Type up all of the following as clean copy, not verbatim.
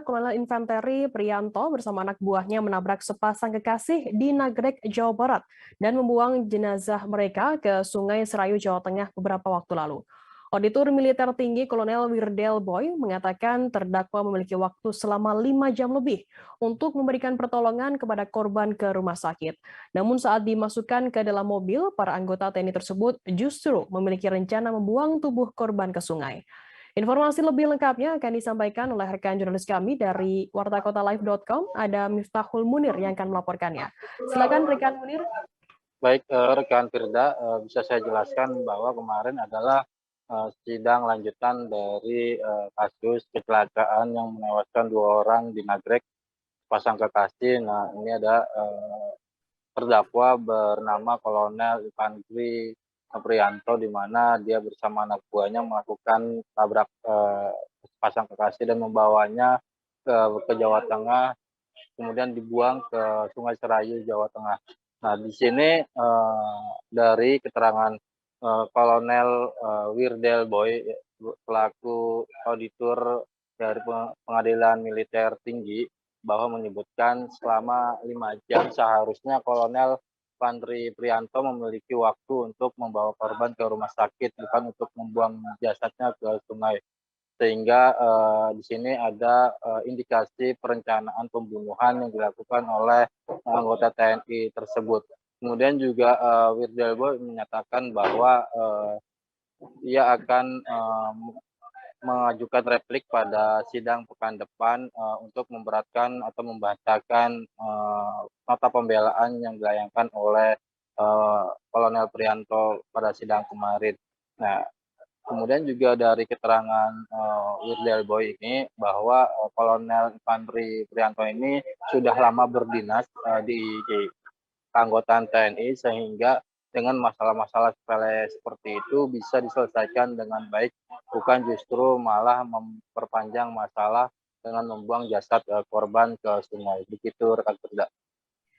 Kolonel Infanteri Priyanto bersama anak buahnya menabrak sepasang kekasih di Nagrek, Jawa Barat dan membuang jenazah mereka ke Sungai Serayu, Jawa Tengah beberapa waktu lalu. Auditor Militer Tinggi Kolonel Wirdel Boy mengatakan terdakwa memiliki waktu selama 5 jam lebih untuk memberikan pertolongan kepada korban ke rumah sakit. Namun saat dimasukkan ke dalam mobil, para anggota TNI tersebut justru memiliki rencana membuang tubuh korban ke sungai. Informasi lebih lengkapnya akan disampaikan oleh rekan jurnalis kami dari wartakotalive.com, ada Miftahul Munir yang akan melaporkannya. Silakan rekan Munir. Baik, rekan Firda, bisa saya jelaskan bahwa kemarin adalah sidang lanjutan dari kasus kecelakaan yang menewaskan 2 orang di Nagrek, pasang kekasih. Nah, ini ada terdakwa bernama Kolonel Infanteri Priyanto, di mana dia bersama anak buahnya melakukan tabrak sepasang kekasih dan membawanya ke Jawa Tengah, kemudian dibuang ke Sungai Serayu, Jawa Tengah. Nah, di sini dari keterangan Kolonel Wirdel Boy selaku auditor dari Pengadilan Militer Tinggi, bahwa menyebutkan selama 5 jam seharusnya Kolonel Infanteri Priyanto memiliki waktu untuk membawa korban ke rumah sakit, bukan untuk membuang jasadnya ke sungai. Sehingga di sini ada indikasi perencanaan pembunuhan yang dilakukan oleh anggota TNI tersebut. Kemudian juga Wirdel Boy menyatakan bahwa ia akan mengajukan replik pada sidang pekan depan untuk memberatkan atau membacakan nota pembelaan yang dilayangkan oleh Kolonel Priyanto pada sidang kemarin. Nah, kemudian juga dari keterangan Wirdel Boy ini bahwa Kolonel Infanteri Priyanto ini sudah lama berdinas di keanggotaan TNI, sehingga dengan masalah-masalah sepele seperti itu bisa diselesaikan dengan baik, bukan justru malah memperpanjang masalah dengan membuang jasad korban ke sungai. Begitu rekan Firda.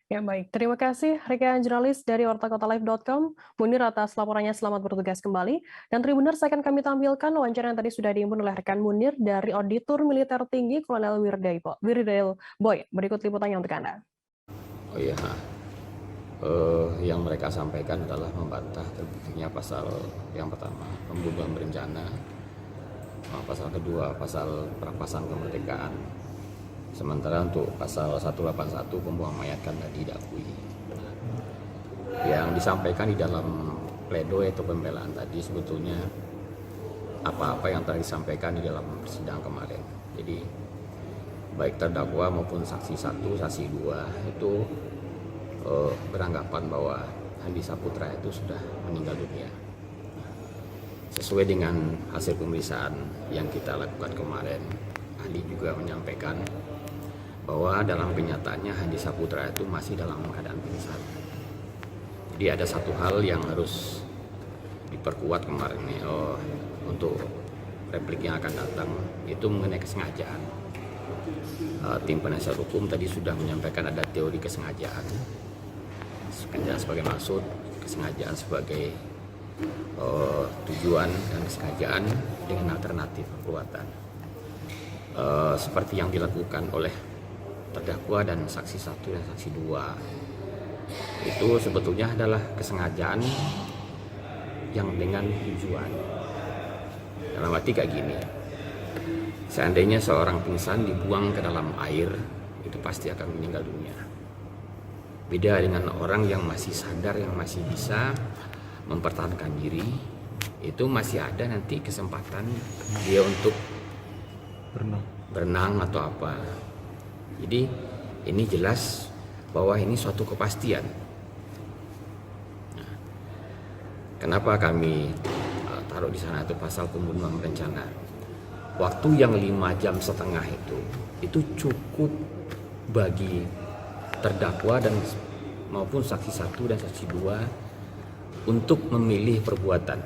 Ya baik, terima kasih rekan jurnalis dari wartakotalive.com, Munir atas laporannya, selamat bertugas kembali. Dan Tribuners akan kami tampilkan wawancara yang tadi sudah diimpun oleh rekan Munir dari Auditor Militer Tinggi Kolonel Wirdel Boy. Berikut liputannya untuk Anda. Oh iya, yang mereka sampaikan adalah membantah terbuktinya pasal yang pertama, pembunuhan berencana, pasal kedua, pasal perampasan kemerdekaan. Sementara untuk pasal 181, pembuangan mayat kan tadi diakui. Yang disampaikan di dalam pledoi atau pembelaan tadi sebetulnya apa-apa yang telah disampaikan di dalam persidangan kemarin. Jadi baik terdakwa maupun saksi 1, saksi 2 itu beranggapan bahwa Handi Saputra itu sudah meninggal dunia. Sesuai dengan hasil pemeriksaan yang kita lakukan kemarin, ahli juga menyampaikan bahwa dalam kenyataannya Handi Saputra itu masih dalam keadaan pingsan. Jadi ada satu hal yang harus diperkuat kemarin nih, untuk replik yang akan datang, itu mengenai kesengajaan. Tim penasihat hukum tadi sudah menyampaikan ada teori kesengajaan sebagai maksud, kesengajaan sebagai tujuan, dan kesengajaan dengan alternatif perbuatan. Seperti yang dilakukan oleh terdakwa dan saksi 1 dan saksi 2, itu sebetulnya adalah kesengajaan yang dengan tujuan. Dalam arti kayak gini, seandainya seorang pingsan dibuang ke dalam air, itu pasti akan meninggal dunia. Beda dengan orang yang masih sadar, yang masih bisa mempertahankan diri, itu masih ada nanti kesempatan dia untuk berenang atau apa. Jadi ini jelas bahwa ini suatu kepastian. Nah, kenapa kami taruh di sana itu pasal pembunuhan berencana? Waktu yang 5,5 jam itu cukup bagi terdakwa dan maupun saksi 1 dan saksi 2 untuk memilih perbuatan.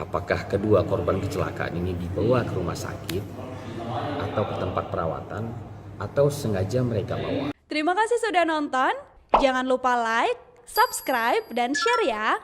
Apakah kedua korban kecelakaan ini dibawa ke rumah sakit atau ke tempat perawatan, atau sengaja mereka bawa. Terima kasih sudah nonton. Jangan lupa like, subscribe, dan share ya.